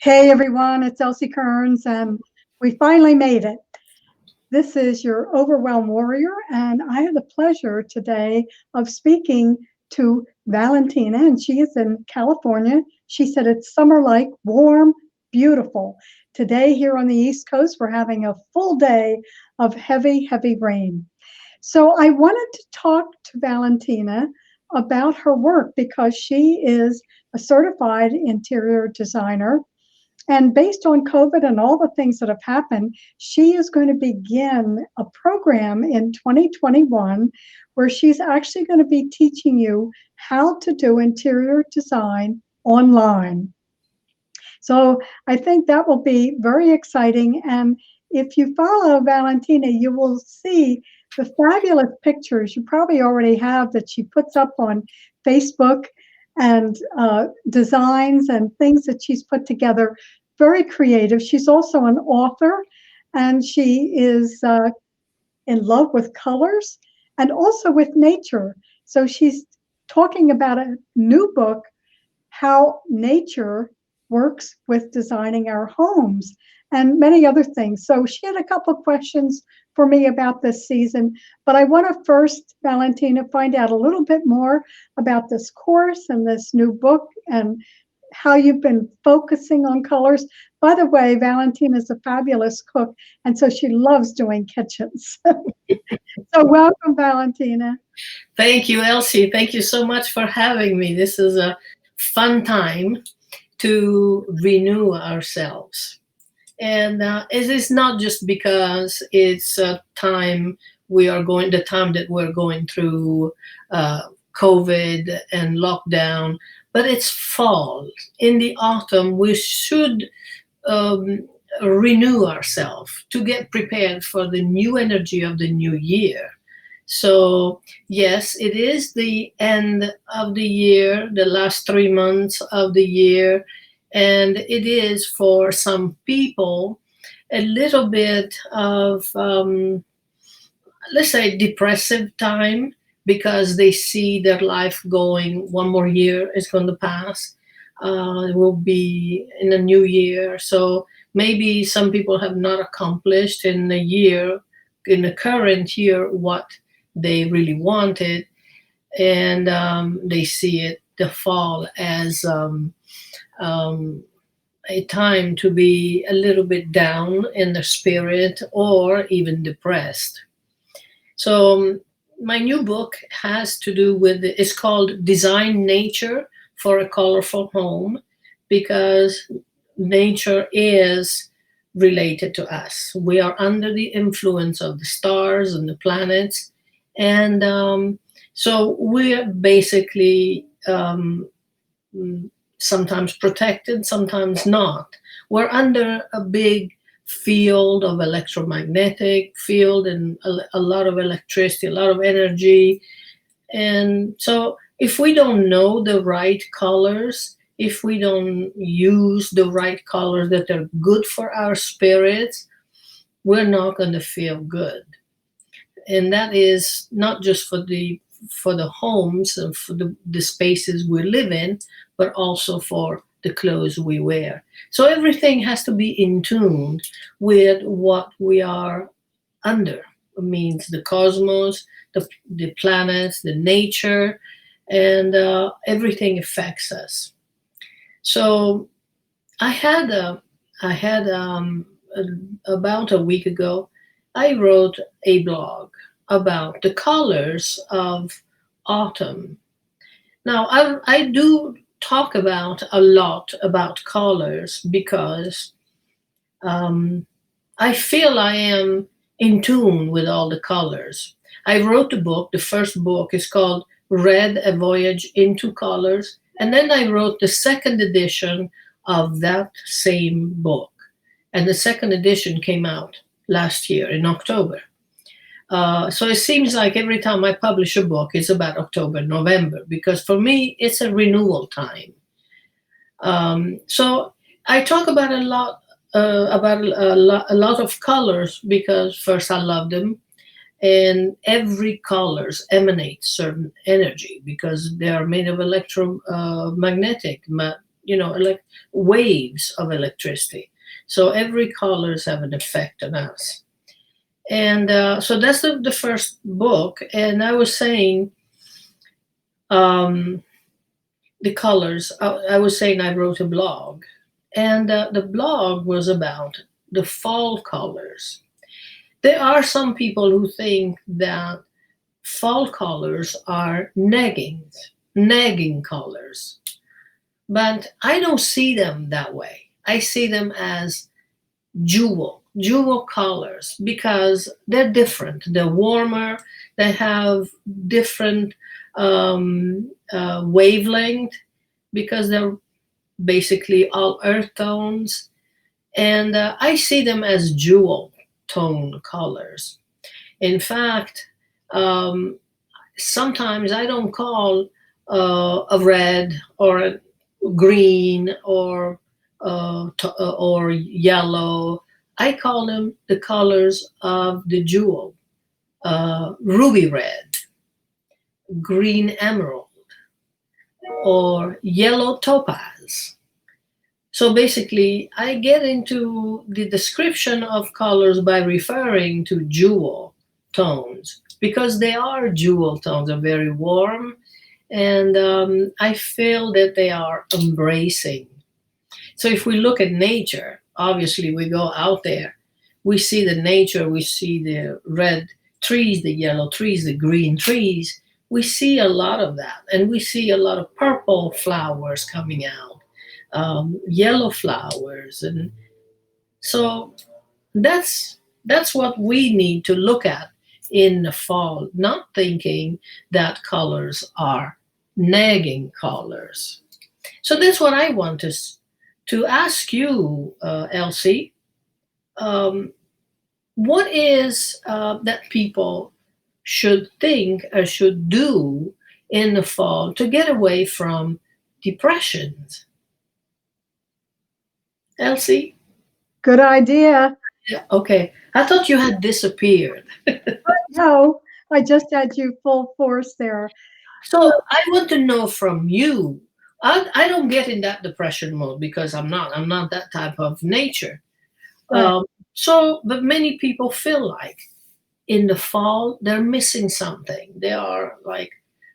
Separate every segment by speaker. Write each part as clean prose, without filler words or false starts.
Speaker 1: Hey everyone, it's Elsie Kerns, and we finally made it. This is your Overwhelmed Warrior, and I have the pleasure today of speaking to Valentina, and she is in California. She said it's summer-like, warm, beautiful. Today here on the East Coast, we're having a full day of heavy, heavy rain. So I wanted to talk to Valentina about her work because she is a certified interior designer. And based on COVID and all the things that have happened, she is going to begin a program in 2021 where she's actually going to be teaching you how to do interior design online. So I think that will be very exciting. And if you follow Valentina, you will see the fabulous pictures you probably already have that she puts up on Facebook, and designs and things that she's put together. Very creative. She's also an author, and she is in love with colors and also with nature. So she's talking about a new book, how nature works with designing our homes and many other things. So she had a couple of questions for me about this season, but I want to first, Valentina, find out a little bit more about this course and this new book and how you've been focusing on colors. By the way, Valentina is a fabulous cook, and so she loves doing kitchens. So welcome, Valentina.
Speaker 2: Thank you, Elsie. Thank you so much for having me. This is a fun time to renew ourselves. And it is not just because it's a time the time that we're going through COVID and lockdown, but it's fall. In the autumn, we should renew ourselves to get prepared for the new energy of the new year. So, yes, it is the end of the year, the last 3 months of the year, and it is for some people a little bit of, let's say, depressive time because they see their life going, one more year is going to pass. It will be in a new year. So maybe some people have not accomplished in the current year, what they really wanted, and they see it, the fall, as a time to be a little bit down in the spirit or even depressed. So my new book has to do with, it's called Design Nature for a Colorful Home, because nature is related to us. We are under the influence of the stars and the planets, and so we're basically sometimes protected, sometimes not. We're under a big field of electromagnetic field and a lot of electricity, a lot of energy. And so if we don't know the right colors, if we don't use the right colors that are good for our spirits, we're not going to feel good. And that is not just for the homes and for the spaces we live in, but also for the clothes we wear. So everything has to be in tune with what we are under. It means the cosmos, the planets, the nature, and everything affects us. So I had about a week ago, I wrote a blog about the colors of autumn. Now, I do talk about a lot about colors because I feel I am in tune with all the colors. I wrote a book. The first book is called Red, A Voyage into Colors. And then I wrote the second edition of that same book. And the second edition came out last year in October. So it seems like every time I publish a book, it's about October, November, because for me, it's a renewal time. So I talk about a lot of colors because first I love them, and every colors emanate certain energy because they are made of electromagnetic like waves of electricity. So every colors have an effect on us. And so that's the first book. And I was saying, um, the colors, I was saying I wrote a blog. And the blog was about the fall colors. There are some people who think that fall colors are nagging colors. But I don't see them that way. I see them as jewel colors because they're different. They're warmer. They have different wavelength because they're basically all earth tones. And I see them as jewel tone colors. In fact, um, sometimes I don't call a red or a green or yellow. I call them the colors of the jewel: ruby red, green emerald, or yellow topaz. So basically, I get into the description of colors by referring to jewel tones because they are jewel tones. They're very warm, and I feel that they are embracing. So if we look at nature, obviously we go out there, we see the nature, we see the red trees, the yellow trees, the green trees. We see a lot of that, and we see a lot of purple flowers coming out, yellow flowers, and so that's what we need to look at in the fall, not thinking that colors are nagging colors. So that's what I want to ask you, Elsie. Um, what is that people should think or should do in the fall to get away from depressions? Elsie?
Speaker 1: Good idea.
Speaker 2: Yeah, okay. I thought you had disappeared.
Speaker 1: No, I just had you full force there. So,
Speaker 2: So I want to know from you. I don't get in that depression mode because I'm not that type of nature.
Speaker 1: right.
Speaker 2: But many people feel like in the fall they're missing something. They are like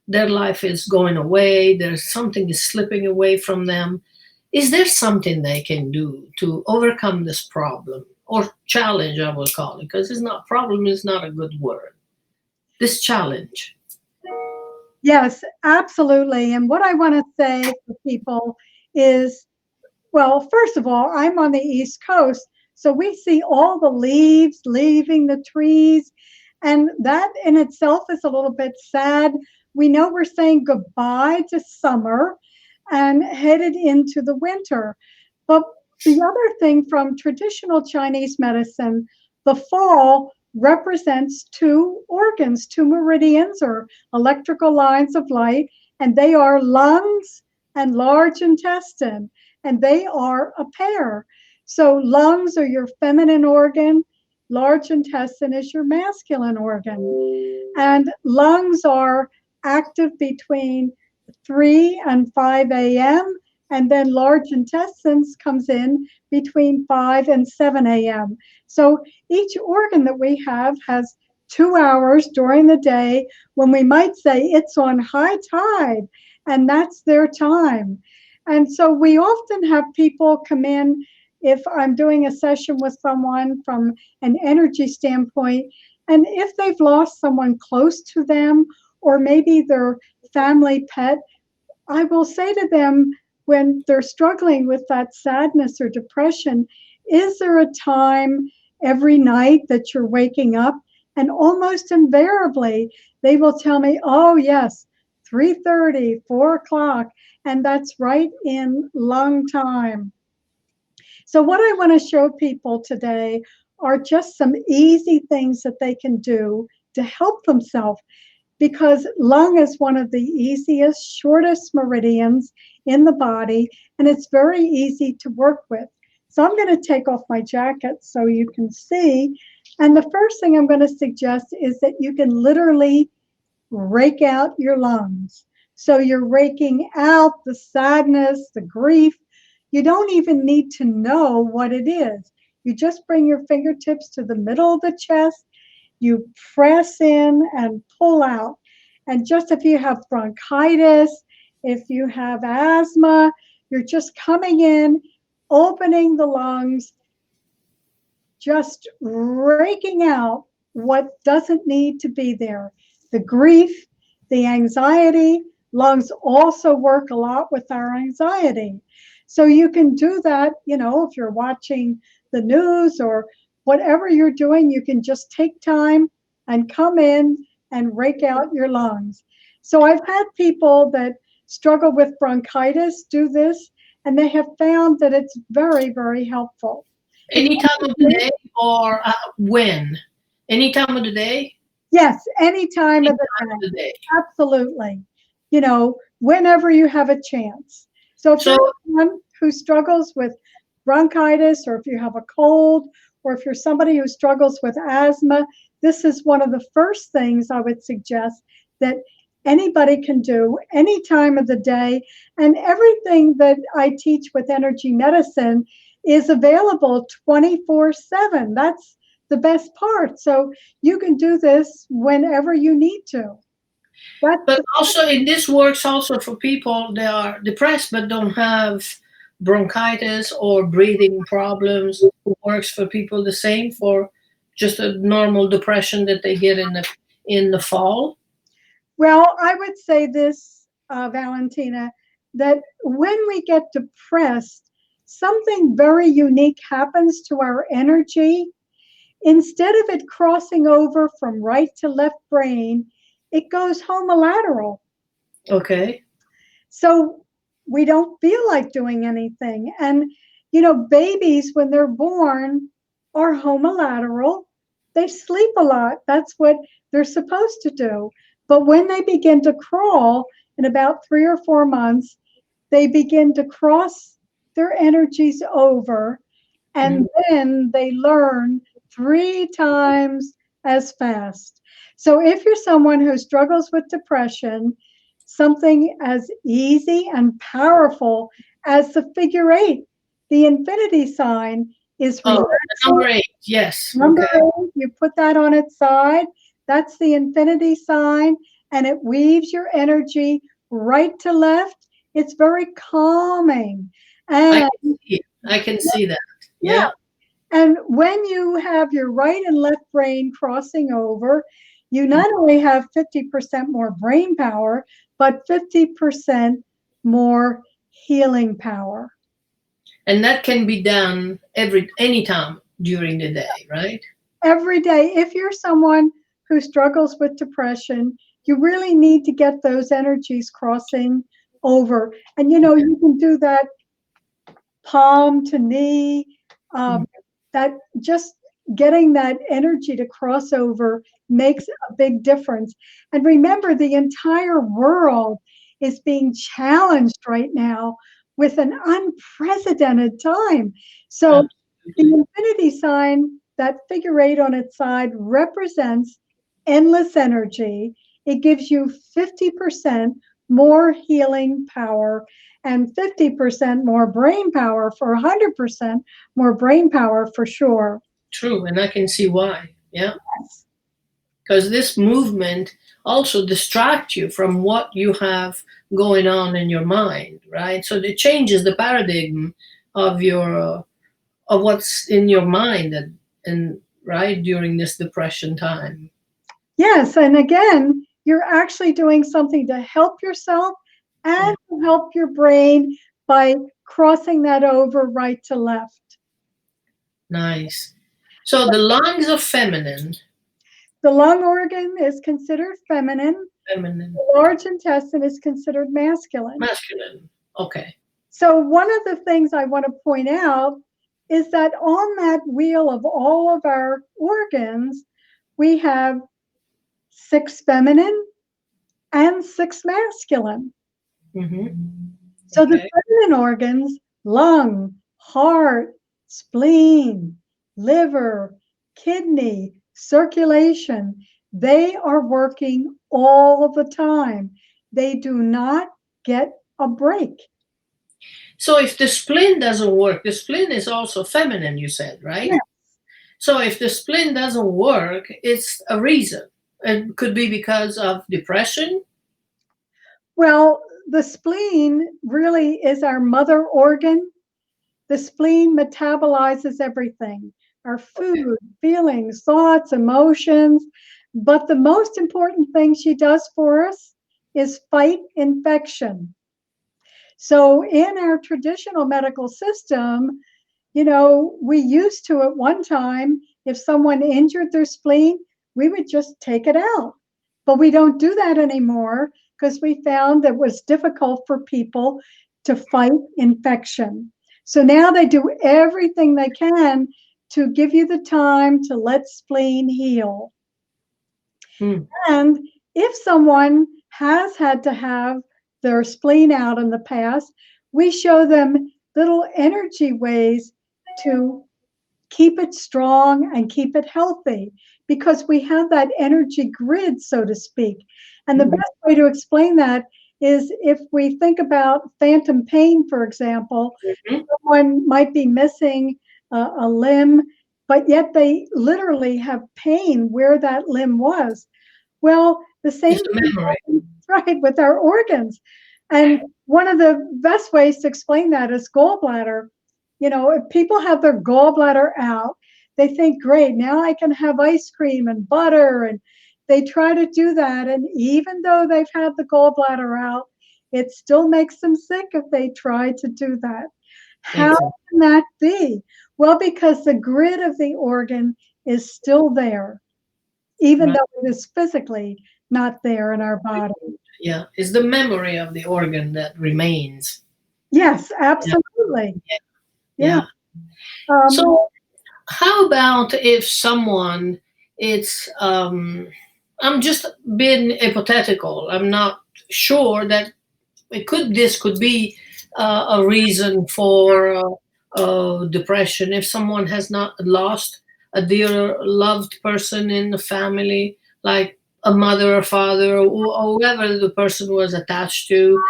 Speaker 2: their life is going away. There's something is slipping away from them. Is there something they can do to overcome this problem or challenge? I will call it because it's not problem is not a good word. This challenge.
Speaker 1: Yes, absolutely. And what I want to say for people is, well, first of all, I'm on the East Coast, so we see all the leaves leaving the trees, and that in itself is a little bit sad. We know we're saying goodbye to summer and headed into the winter. But the other thing from traditional Chinese medicine, the fall represents two organs, two meridians or electrical lines of light, and they are lungs and large intestine, and they are a pair. So lungs are your feminine organ, large intestine is your masculine organ. And lungs are active between 3 and 5 a.m. And then large intestines comes in between 5 and 7 a.m. So each organ that we have has 2 hours during the day when we might say it's on high tide, and that's their time. And so we often have people come in if I'm doing a session with someone from an energy standpoint, and if they've lost someone close to them, or maybe their family pet, I will say to them when they're struggling with that sadness or depression, is there a time every night that you're waking up? And almost invariably, they will tell me, oh, yes, 3:30, 4 o'clock, and that's right in lung time. So what I want to show people today are just some easy things that they can do to help themselves, because lung is one of the easiest, shortest meridians in the body, and it's very easy to work with. So I'm going to take off my jacket so you can see. And the first thing I'm going to suggest is that you can literally rake out your lungs. So you're raking out the sadness, the grief. You don't even need to know what it is. You just bring your fingertips to the middle of the chest, you press in and pull out. And just if you have bronchitis, if you have asthma, you're just coming in, opening the lungs, just raking out what doesn't need to be there. The grief, the anxiety. Lungs also work a lot with our anxiety. So you can do that, if you're watching the news or whatever you're doing, you can just take time and come in and rake out your lungs. So I've had people that struggle with bronchitis do this, and they have found that it's very, very helpful.
Speaker 2: Any time of the day or when? Any time of the day?
Speaker 1: Yes, any time
Speaker 2: Any
Speaker 1: of
Speaker 2: time of
Speaker 1: the
Speaker 2: the day.
Speaker 1: day. Absolutely. Whenever you have a chance. So if
Speaker 2: So,
Speaker 1: you're someone who struggles with bronchitis, or if you have a cold, or if you're somebody who struggles with asthma, this is one of the first things I would suggest that anybody can do any time of the day. And everything that I teach with energy medicine is available 24/7. That's the best part. So you can do this whenever you need to.
Speaker 2: but also this works also for people that are depressed but don't have bronchitis or breathing problems. It works for people the same for just a normal depression that they get in the fall.
Speaker 1: Well, I would say this, Valentina, that when we get depressed, something very unique happens to our energy. Instead of it crossing over from right to left brain, it goes homolateral.
Speaker 2: Okay.
Speaker 1: So we don't feel like doing anything. And, babies, when they're born, are homolateral. They sleep a lot. That's what they're supposed to do. But when they begin to crawl in about 3 or 4 months, they begin to cross their energies over. And then they learn 3 times as fast. So if you're someone who struggles with depression, something as easy and powerful as the figure eight, the infinity sign, is
Speaker 2: Oh, number
Speaker 1: relaxing.
Speaker 2: 8. Yes.
Speaker 1: Number
Speaker 2: Okay.
Speaker 1: 8, you put that on its side. That's the infinity sign, and it weaves your energy right to left. It's very calming.
Speaker 2: I
Speaker 1: And
Speaker 2: can see it. I can see that.
Speaker 1: yeah,
Speaker 2: Yeah.
Speaker 1: and when you have your right and left brain crossing over, you not only have 50% more brain power, but 50% more healing power.
Speaker 2: And that can be done anytime during the day, right?
Speaker 1: Every day, if you're someone who struggles with depression, you really need to get those energies crossing over. And you can do that palm to knee,
Speaker 2: Mhm.
Speaker 1: that just getting that energy to cross over makes a big difference. And remember, the entire world is being challenged right now with an unprecedented time. So the
Speaker 2: Absolutely.
Speaker 1: infinity sign, that figure eight on its side, represents endless energy. It gives you 50% more healing power and 50% more brain power for 100% more brain power for sure.
Speaker 2: True. And I can see why. Yeah. Because this movement also distracts you from what you have going on in your mind, right? So it changes the paradigm of your of what's in your mind and right during this depression time.
Speaker 1: Yes, and again, you're actually doing something to help yourself
Speaker 2: Yeah.
Speaker 1: and to help your brain by crossing that over right to left.
Speaker 2: Nice. So the lungs are feminine.
Speaker 1: The lung organ is considered feminine.
Speaker 2: Feminine.
Speaker 1: The large intestine is considered masculine.
Speaker 2: Masculine. Okay.
Speaker 1: So, one of the things I want to point out is that on that wheel of all of our organs, we have 6 feminine and 6 masculine.
Speaker 2: Mm-hmm.
Speaker 1: So, the
Speaker 2: Okay.
Speaker 1: feminine organs, lung, heart, spleen, liver, kidney, circulation, they are working all of the time. they do not get a break.
Speaker 2: So if the spleen doesn't work, the spleen is also feminine, you said, right?
Speaker 1: Yeah.
Speaker 2: So if the spleen doesn't work, it's a reason. It could be because of depression.
Speaker 1: Well, the spleen really is our mother organ. The spleen metabolizes everything, our food, feelings, thoughts, emotions. But the most important thing she does for us is fight infection. So in our traditional medical system, we used to at one time, if someone injured their spleen, we would just take it out. But we don't do that anymore because we found that it was difficult for people to fight infection. So now they do everything they can to give you the time to let spleen heal. And if someone has had to have their spleen out in the past, we show them little energy ways to keep it strong and keep it healthy, because we have that energy grid, so to speak. And the best way to explain that is if we think about phantom pain, for example, someone might be missing a limb, but yet they literally have pain where that limb was. Well, the same thing happens, right, with our organs. And one of the best ways to explain that is gallbladder. If people have their gallbladder out, they think, great, now I can have ice cream and butter. And they try to do that. And even though they've had the gallbladder out, it still makes them sick if they try to do that. How can that be? Well, because the grid of the organ is still there, even though it is physically not there in our body.
Speaker 2: Yeah, it's the memory of the organ that remains.
Speaker 1: Yes, absolutely. Yeah.
Speaker 2: So how about if someone, I'm just being hypothetical. I'm not sure that this could be a reason for depression. If someone has not lost a dear loved person in the family, like a mother or father or whoever the person was attached to,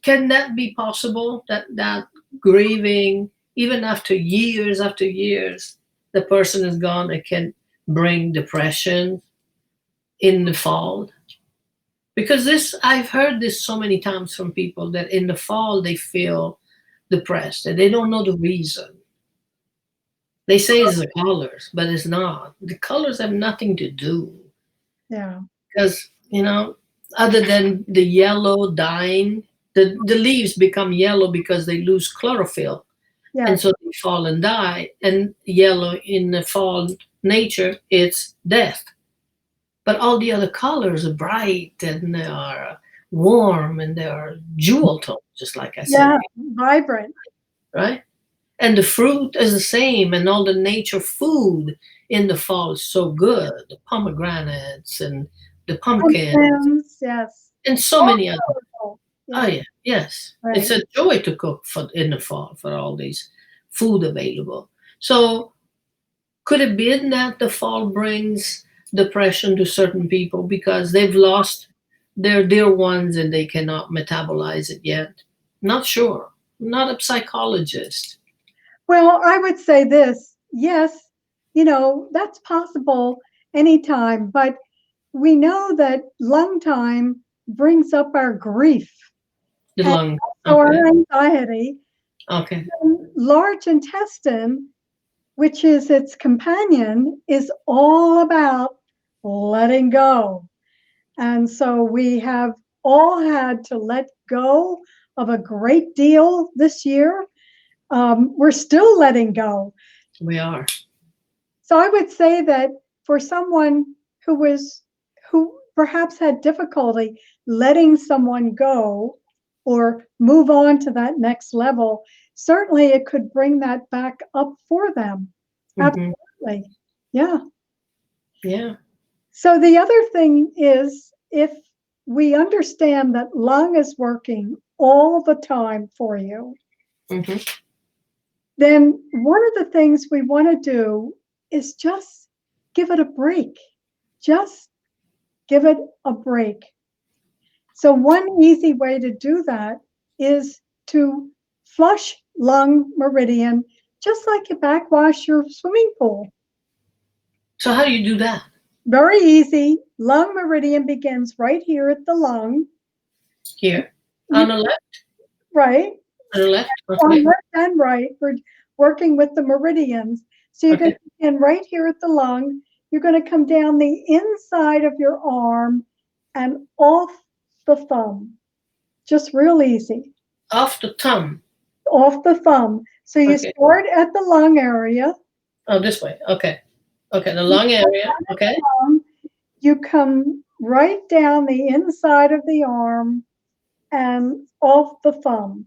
Speaker 2: can that be possible, that grieving, even after years, the person is gone, it can bring depression in the fall? Because I've heard this so many times from people that in the fall they feel depressed and they don't know the reason. They say it's the colors, but it's not. The colors have nothing to do.
Speaker 1: Yeah.
Speaker 2: Because, other than the yellow dying, the leaves become yellow because they lose chlorophyll.
Speaker 1: Yes.
Speaker 2: And so they fall and die. And yellow in the fall nature, it's death. But all the other colors are bright and they are warm and they are jewel tones, just like I said.
Speaker 1: Yeah, vibrant.
Speaker 2: Right? And the fruit is the same, and all the nature food in the fall is so good. The pomegranates and the pumpkins.
Speaker 1: Yes.
Speaker 2: And so many other.
Speaker 1: Yeah.
Speaker 2: Oh yeah, yes.
Speaker 1: Right.
Speaker 2: It's a joy to cook in the fall for all these food available. So could it be that the fall brings depression to certain people because they've lost their dear ones and they cannot metabolize it yet? Not sure. Not a psychologist.
Speaker 1: Well, I would say this. Yes, that's possible anytime, but we know that lung time brings up our grief.
Speaker 2: The lung.
Speaker 1: Okay. Our anxiety.
Speaker 2: Okay.
Speaker 1: And large intestine, which is its companion, is all about letting go. And so we have all had to let go of a great deal this year. We're still letting go.
Speaker 2: We are.
Speaker 1: So I would say that for someone who perhaps had difficulty letting someone go or move on to that next level, certainly it could bring that back up for them. Absolutely. Yeah.
Speaker 2: Yeah.
Speaker 1: So the other thing is, if we understand that lung is working all the time for you, then one of the things we want to do is just give it a break. Just give it a break. So one easy way to do that is to flush lung meridian, just like you backwash your swimming pool.
Speaker 2: So how do you do that?
Speaker 1: Very easy. Lung meridian begins right here at the lung.
Speaker 2: Here? On the left?
Speaker 1: Right.
Speaker 2: On the left?
Speaker 1: On
Speaker 2: Okay.
Speaker 1: left and right, we're working with the meridians. So you're going
Speaker 2: Okay.
Speaker 1: to begin right here at the lung. You're going to come down the inside of your arm and off the thumb. Just real easy.
Speaker 2: Off the thumb.
Speaker 1: Off the thumb. So you
Speaker 2: Okay.
Speaker 1: start at the lung area.
Speaker 2: Oh, this way. Okay. Okay, the lung area. Okay.
Speaker 1: You come right down the inside of the arm and off the thumb.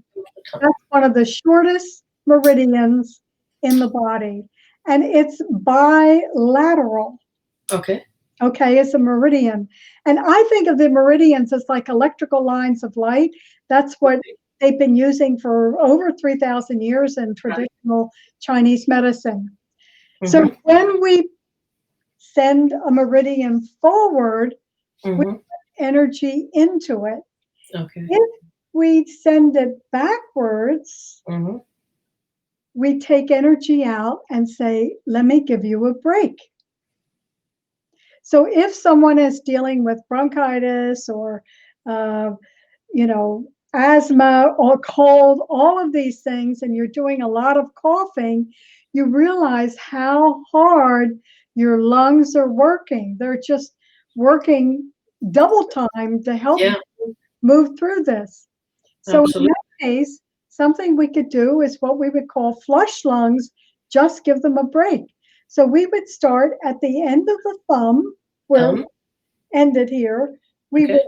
Speaker 1: That's one of the shortest meridians in the body. And it's bilateral.
Speaker 2: Okay.
Speaker 1: Okay, it's a meridian. And I think of the meridians as like electrical lines of light. That's what they've been using for over 3,000 years in traditional Chinese medicine.
Speaker 2: Mm-hmm.
Speaker 1: So when we send a meridian forward, we put energy into it.
Speaker 2: Okay.
Speaker 1: If we send it backwards, we take energy out and say, let me give you a break. So if someone is dealing with bronchitis or, asthma or cold, all of these things, and you're doing a lot of coughing, you realize how hard your lungs are working. They're just working double time to help you move through this. So in that case, something we could do is what we would call flush lungs, just give them a break. So we would start at the end of the thumb, where it ended here. We would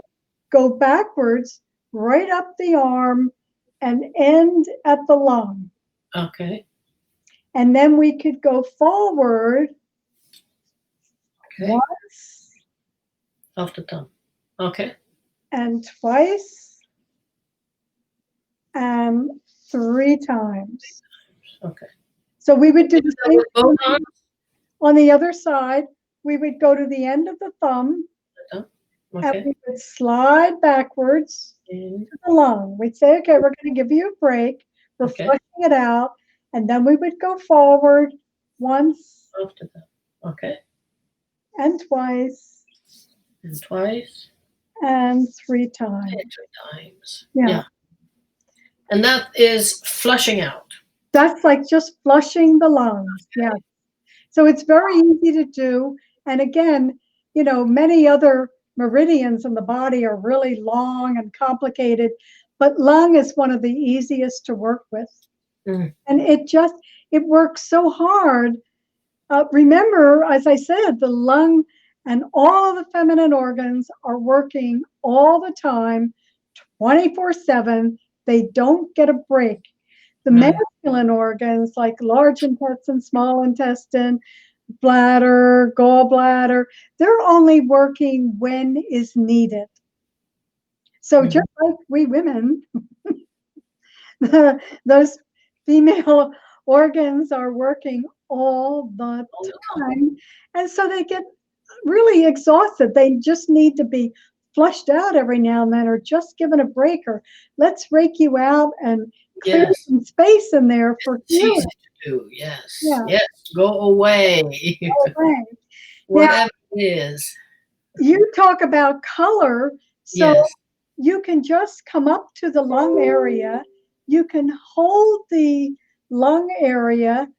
Speaker 1: go backwards, right up the arm, and end at the lung.
Speaker 2: Okay.
Speaker 1: And then we could go forward once.
Speaker 2: Off the thumb. Okay.
Speaker 1: And twice. And 3 times.
Speaker 2: Okay.
Speaker 1: So we would do the same
Speaker 2: both arms?
Speaker 1: On the other side. We would go to the end of the thumb. And we would slide backwards to the lung. We'd say, okay, we're going to give you a break. We're flushing it out. And then we would go forward once.
Speaker 2: Off the thumb. Okay.
Speaker 1: And twice.
Speaker 2: And twice.
Speaker 1: And 3 times.
Speaker 2: And 3 times.
Speaker 1: Yeah.
Speaker 2: And that is flushing out.
Speaker 1: That's like just flushing the lungs. Yeah. So it's very easy to do. And again, many other meridians in the body are really long and complicated, but lung is one of the easiest to work with. And it works so hard. Remember, as I said, the lung and all the feminine organs are working all the time, 24/7. They don't get a break. The masculine organs, like large intestine, small intestine, bladder, gallbladder, they're only working when is needed. So just like we women, those female organs are working all the time. And so they get really exhausted. They just need to be flushed out every now and then, or just given a break, or let's rake you out and clear some space in there for healing.
Speaker 2: Easy to do. Yes. Go away. Whatever it is.
Speaker 1: You talk about color. So you can just come up to the lung area. You can hold the lung area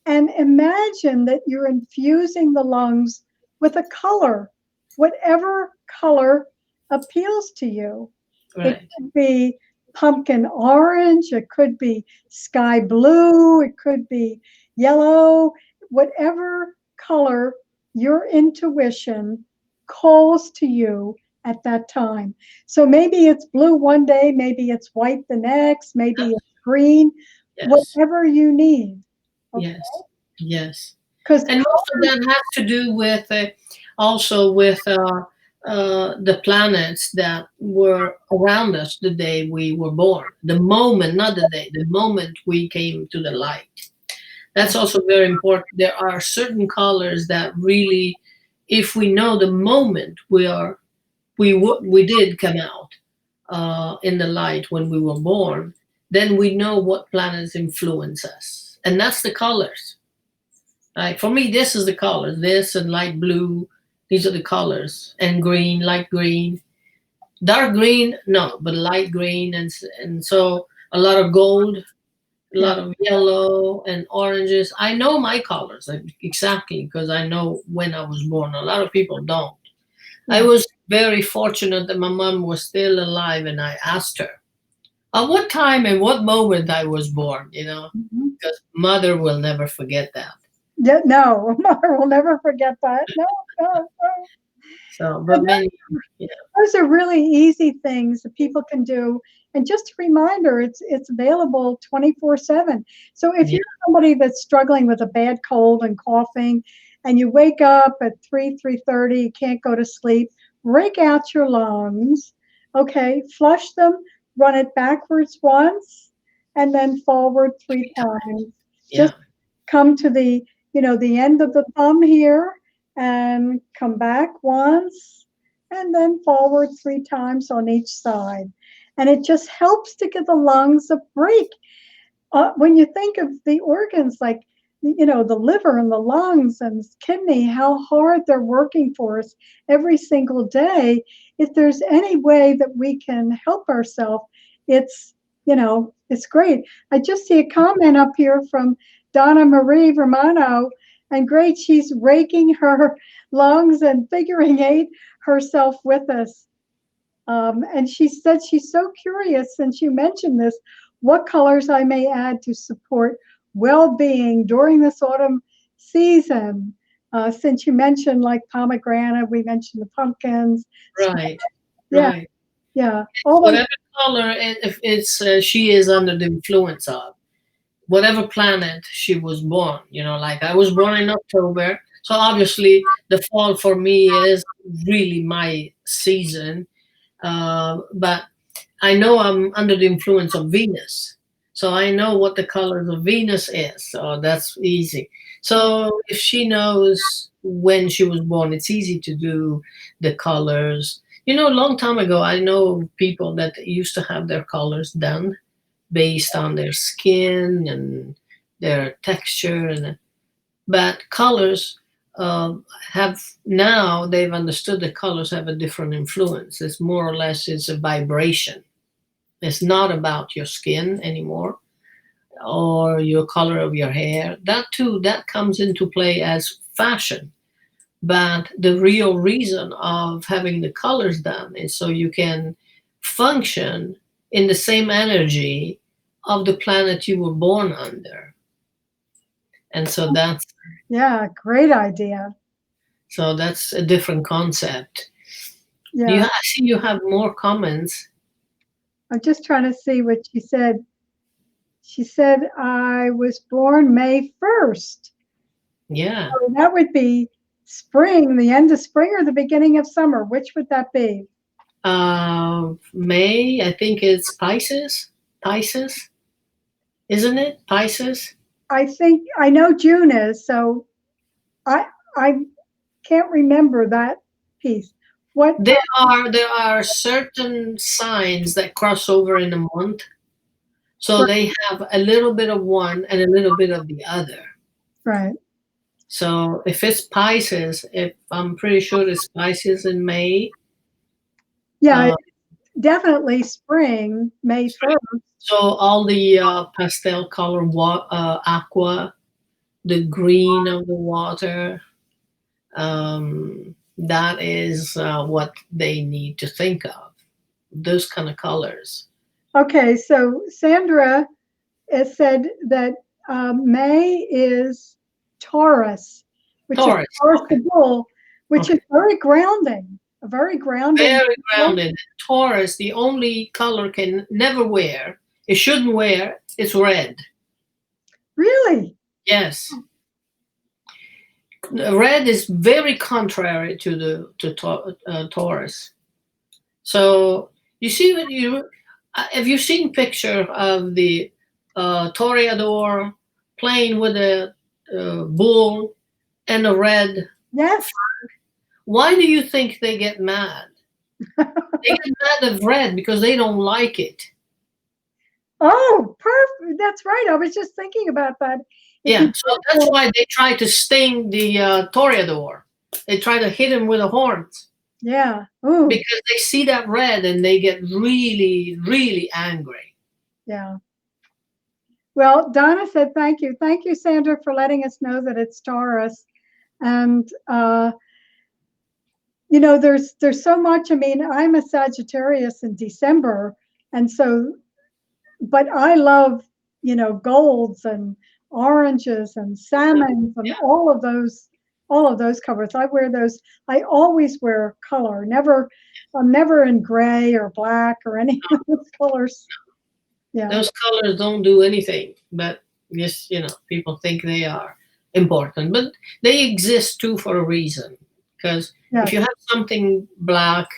Speaker 1: and imagine that you're infusing the lungs with a color, whatever color appeals to you. It could be pumpkin orange, it could be sky blue, it could be yellow, whatever color your intuition calls to you at that time. So maybe it's blue one day, maybe it's white the next, maybe it's green, whatever you need.
Speaker 2: Okay? Yes. And most of that has to do with also with the planets that were around us the day we were born. The moment, not the day, the moment we came to the light. That's also very important. There are certain colors that really, if we know the moment we did come out, in the light when we were born, then we know what planets influence us. And that's the colors. Right? For me, this is the colors. This and light blue, these are the colors. And green, light green. Dark green, no, but light green. And so a lot of gold, a lot of yellow and oranges. I know my colors exactly because I know when I was born. A lot of people don't. I was very fortunate that my mom was still alive, and I asked her at what time and what moment I was born, because mother will never forget that.
Speaker 1: Yeah, no, mother will never forget that. No, no, no.
Speaker 2: So, but many,
Speaker 1: Those are really easy things that people can do. And just a reminder, it's available 24/7. So if
Speaker 2: yeah,
Speaker 1: you're somebody that's struggling with a bad cold and coughing, and you wake up at 3:30, you can't go to sleep, rake out your lungs, okay, flush them, run it backwards once, and then forward 3 times.
Speaker 2: yeah,
Speaker 1: Just come to the end of the thumb here and come back once and then forward 3 times on each side. And it just helps to give the lungs a break. When you think of the organs like, the liver and the lungs and kidney, how hard they're working for us every single day. If there's any way that we can help ourselves, it's great. I just see a comment up here from Donna Marie Romano, and great, she's raking her lungs and figuring out herself with us. And she said she's so curious, since you mentioned this, what colors I may add to support well-being during this autumn season. Since you mentioned like pomegranate, we mentioned the pumpkins.
Speaker 2: right,
Speaker 1: Yeah,
Speaker 2: right.
Speaker 1: yeah. All those,
Speaker 2: Whatever color, if it's she is under the influence of, whatever planet she was born. Like I was born in October, so obviously the fall for me is really my season. But I know I'm under the influence of Venus, so I know what the colors of Venus is. So that's easy. So if she knows when she was born, it's easy to do the colors. A long time ago, I know people that used to have their colors done based on their skin and their texture, but colors have now they've understood that colors have a different influence. It's more or less it's a vibration. It's not about your skin anymore or your color of your hair. That too, that comes into play as fashion. But the real reason of having the colors done is so you can function in the same energy of the planet you were born under. And
Speaker 1: great idea.
Speaker 2: that's a different concept.
Speaker 1: Yeah,
Speaker 2: I see you have more comments.
Speaker 1: I'm just trying to see what she said. She said, I was born May 1st.
Speaker 2: Yeah.
Speaker 1: So that would be spring, the end of spring or the beginning of summer. Which would that be?
Speaker 2: May, I think it's Pisces. Pisces, isn't it? Pisces.
Speaker 1: I think I know June is, so I can't remember that piece. What?
Speaker 2: There are certain signs that cross over in a month, so they have a little bit of one and a little bit of the other.
Speaker 1: Right.
Speaker 2: So if it's Pisces, if I'm pretty sure it's Pisces in May.
Speaker 1: Yeah, definitely spring, May 1st.
Speaker 2: So all the pastel color aqua, the green of the water, that is what they need to think of. Those kind of colors.
Speaker 1: Okay, so Sandra has said that May is Taurus, which
Speaker 2: Taurus.
Speaker 1: is Taurus the bull, which
Speaker 2: Okay.
Speaker 1: is very grounding, a very grounding.
Speaker 2: Very grounded. Taurus, the only color can never wear, it shouldn't wear, it's red.
Speaker 1: Really?
Speaker 2: Yes. Red is very contrary to Taurus. So you see what have you seen picture of the toreador playing with a bull and a red?
Speaker 1: Yes.
Speaker 2: Why do you think they get mad? They get mad at red because they don't like it.
Speaker 1: Oh, perfect. That's right. I was just thinking about that. If
Speaker 2: Yeah,
Speaker 1: you
Speaker 2: so that's why they try to sting the toreador. They try to hit him with the horns
Speaker 1: yeah. Ooh,
Speaker 2: because they see that red and they get really, really angry.
Speaker 1: yeah. Well, Donna said thank you. Thank you, Sandra, for letting us know that it's Taurus. And there's so much. I mean, I'm a Sagittarius in December, and so, but I love, golds and oranges and salmons and all of those colors. I wear those. I always wear color. I'm never in gray or black or any of those colors. Yeah.
Speaker 2: Those colors don't do anything, but just, people think they are important, but they exist too for a reason. Because if you have something black,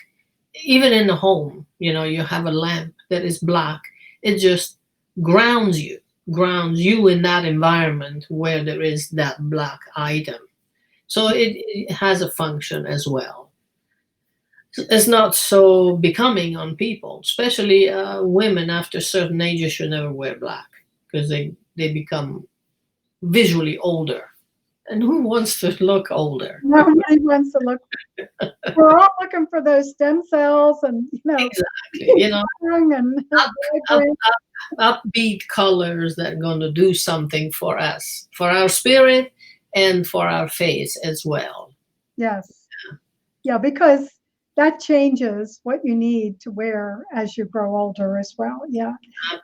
Speaker 2: even in the home, you have a lamp that is black, it just grounds you in that environment where there is that black item. So it has a function as well. It's not so becoming on people, especially women after certain ages should never wear black because they become visually older. And who wants to look older?
Speaker 1: Nobody wants to look. We're all looking for those stem cells and,
Speaker 2: exactly.
Speaker 1: and
Speaker 2: upbeat colors that are going to do something for us, for our spirit and for our face as well.
Speaker 1: Yes. Yeah, because that changes what you need to wear as you grow older as well. Yeah.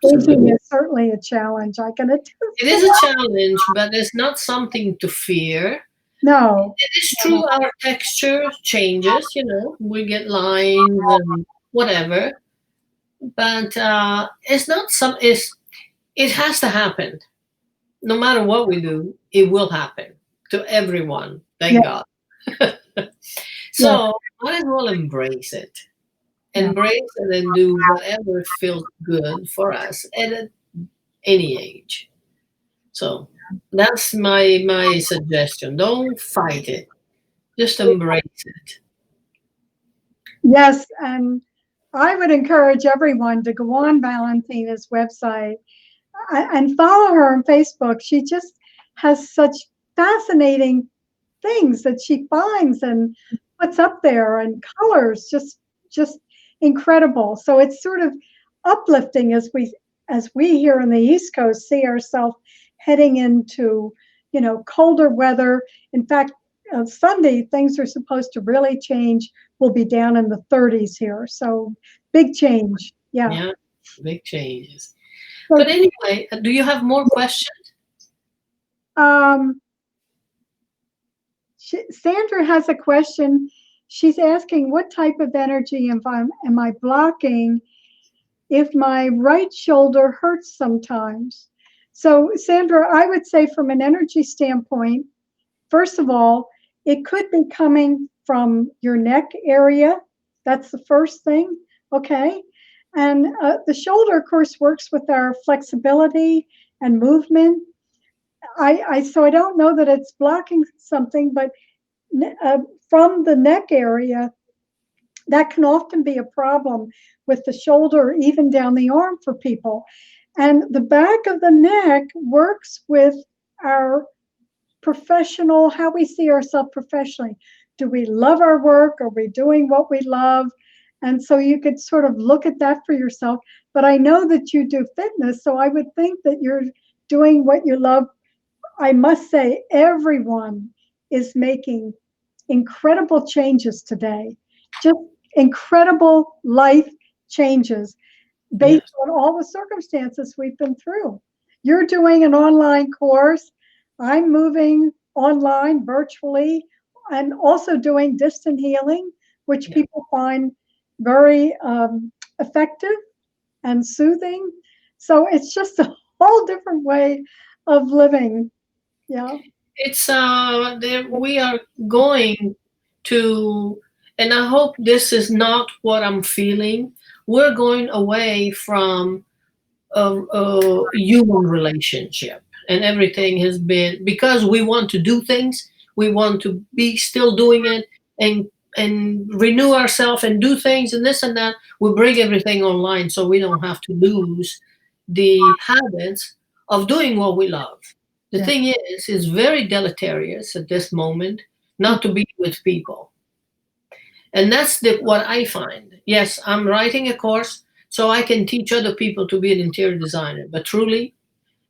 Speaker 1: Aging is certainly a challenge. I can attest.
Speaker 2: It is a challenge, but it's not something to fear.
Speaker 1: No.
Speaker 2: It is true our texture changes, we get lines and whatever. But it's not it has to happen. No matter what we do, it will happen to everyone. Thank God. So might as well embrace it. Embrace it and do whatever feels good for us at any age. So that's my suggestion. Don't fight it. Just embrace it.
Speaker 1: Yes, and I would encourage everyone to go on Valentina's website and follow her on Facebook. She just has such fascinating things that she finds and puts up there, and colors just incredible. So it's sort of uplifting as we here in the East Coast see ourselves heading into colder weather. In fact, Sunday things are supposed to really change. We'll be down in the 30s here, so big change.
Speaker 2: Yeah, big changes. But anyway, do you have more questions?
Speaker 1: Sandra has a question. She's asking, what type of energy am I blocking if my right shoulder hurts sometimes? So, Sandra, I would say from an energy standpoint, first of all, it could be coming from your neck area. That's the first thing, okay? And the shoulder, of course, works with our flexibility and movement. So I don't know that it's blocking something, but from the neck area, that can often be a problem with the shoulder, even down the arm for people. And the back of the neck works with our professional, how we see ourselves professionally. Do we love our work? Are we doing what we love? And so you could sort of look at that for yourself. But I know that you do fitness, so I would think that you're doing what you love. I must say, everyone is making incredible changes today, just incredible life changes based on all the circumstances we've been through. You're doing an online course. I'm moving online virtually and also doing distant healing, which people find very effective and soothing. So it's just a whole different way of living. Yeah.
Speaker 2: It's we are going to, and I hope this is not what I'm feeling. We're going away from a human relationship, and everything has been because we want to do things. We want to be still doing it and renew ourselves and do things and this and that, we bring everything online so we don't have to lose the habits of doing what we love. The
Speaker 1: Yeah.
Speaker 2: thing is, it's very deleterious at this moment not to be with people. And that's what I find. Yes, I'm writing a course so I can teach other people to be an interior designer. But truly,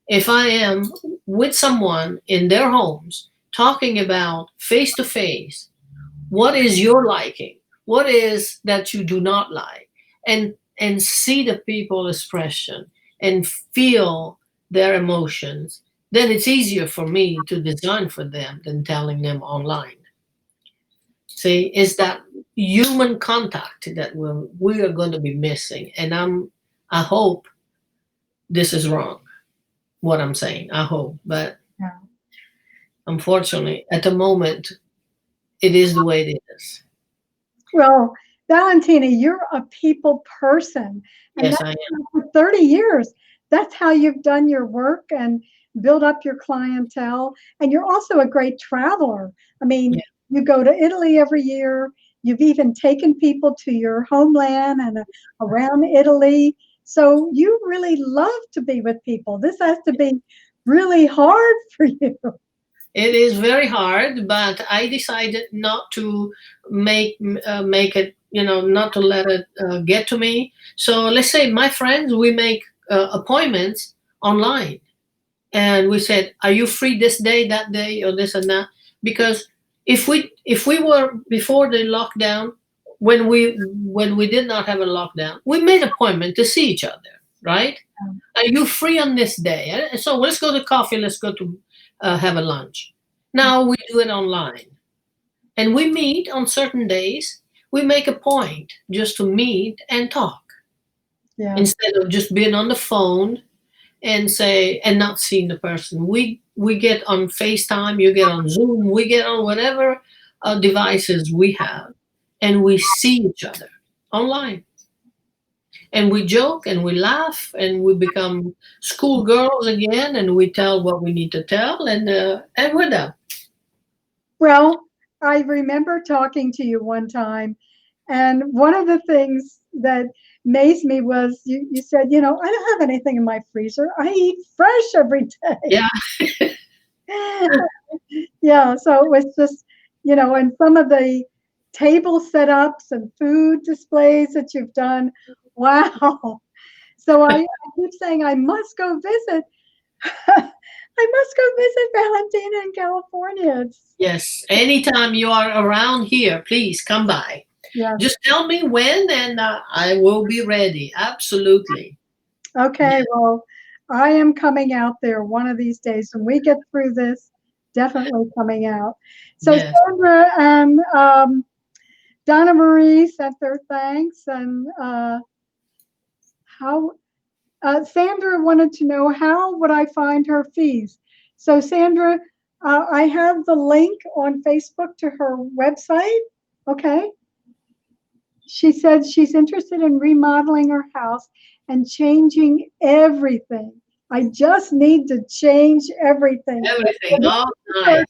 Speaker 2: if I am with someone in their homes talking about face to face, what is your liking? What is that you do not like? And see the people expression and feel their emotions, then it's easier for me to design for them than telling them online. See, is that human contact that we are going to be missing. And I hope this is wrong, what I'm saying. I hope. But
Speaker 1: Yeah.
Speaker 2: unfortunately, at the moment, it is the way it is.
Speaker 1: Well, Valentina, you're a people person, and
Speaker 2: Yes,
Speaker 1: that's
Speaker 2: I am.
Speaker 1: for 30 years. That's how you've done your work and built up your clientele. And you're also a great traveler. I mean,
Speaker 2: Yeah.
Speaker 1: you go to Italy every year. You've even taken people to your homeland and around Italy. So you really love to be with people. This has to be really hard for you.
Speaker 2: It is very hard, but I decided not to make it, not to let it get to me. So let's say my friends, we make appointments online, and we said, "Are you free this day, that day, or this and that?" Because if we were before the lockdown, when we did not have a lockdown, we made appointment to see each other, right? Are you free on this day? So let's go to coffee. Let's go to have a lunch. Now we do it online, and we meet on certain days. We make a point just to meet and talk
Speaker 1: Yeah.
Speaker 2: instead of just being on the phone and not seeing the person. We get on FaceTime. You get on Zoom. We get on whatever devices we have, and we see each other online. And we joke and we laugh and we become schoolgirls again and we tell what we need to tell and we're done.
Speaker 1: Well, I remember talking to you one time, and one of the things that amazed me was you said, I don't have anything in my freezer. I eat fresh every day.
Speaker 2: Yeah.
Speaker 1: Yeah, so it was just, and some of the table setups and food displays that you've done. Wow. So I keep saying I must go visit. I must go visit Valentina in California.
Speaker 2: Yes. Anytime you are around here, please come by.
Speaker 1: Yeah.
Speaker 2: Just tell me when and I will be ready. Absolutely.
Speaker 1: Okay, well, I am coming out there one of these days. When we get through this, definitely coming out. So
Speaker 2: Yes.
Speaker 1: Sandra and Donna Marie sent their thanks, and how Sandra wanted to know how would I find her fees. So Sandra, I have the link on Facebook to her website. Okay. She said she's interested in remodeling her house and changing everything. I just need to change everything.
Speaker 2: Everything. Oh, nice.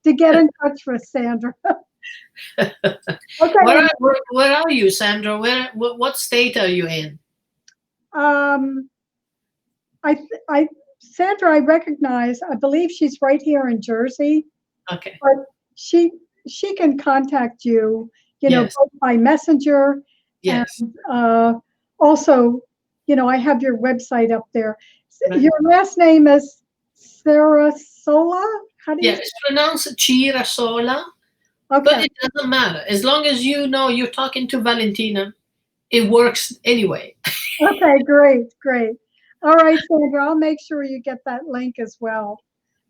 Speaker 1: To get in touch with Sandra. Okay.
Speaker 2: Where are you, Sandra? What state are you in?
Speaker 1: Sandra, I recognize. I believe she's right here in Jersey.
Speaker 2: Okay.
Speaker 1: But she can contact you,
Speaker 2: Yes.
Speaker 1: both by messenger
Speaker 2: Yes.
Speaker 1: and also, I have your website up there.
Speaker 2: Right.
Speaker 1: Your last name is Sarasola? How do you?
Speaker 2: Yeah, it's pronounced Chirasola, but
Speaker 1: Okay.
Speaker 2: it doesn't matter. As long as you know you're talking to Valentina, it works anyway.
Speaker 1: Okay, great. All right, Sandra, I'll make sure you get that link as well.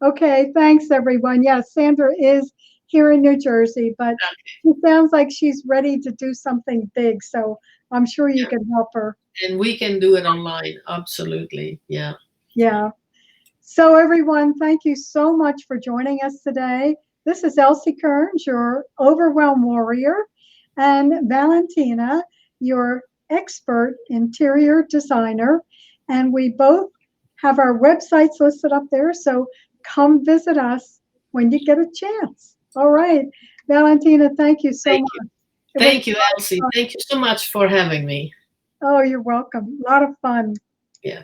Speaker 1: Okay, thanks everyone. Yes, Sandra is here in New Jersey, but she sounds like she's ready to do something big, so I'm sure you can help her.
Speaker 2: And we can do it online. Absolutely. Yeah.
Speaker 1: Yeah. So everyone, thank you so much for joining us today. This is Elsie Kerns, your overwhelm warrior, and Valentina, your expert interior designer. And we both have our websites listed up there. So come visit us when you get a chance. All right. Valentina, thank you so
Speaker 2: Thank
Speaker 1: much.
Speaker 2: you.
Speaker 1: It was
Speaker 2: Thank you, Elsie. Thank you so much for having me.
Speaker 1: Oh, you're welcome. A lot of fun.
Speaker 2: Yeah.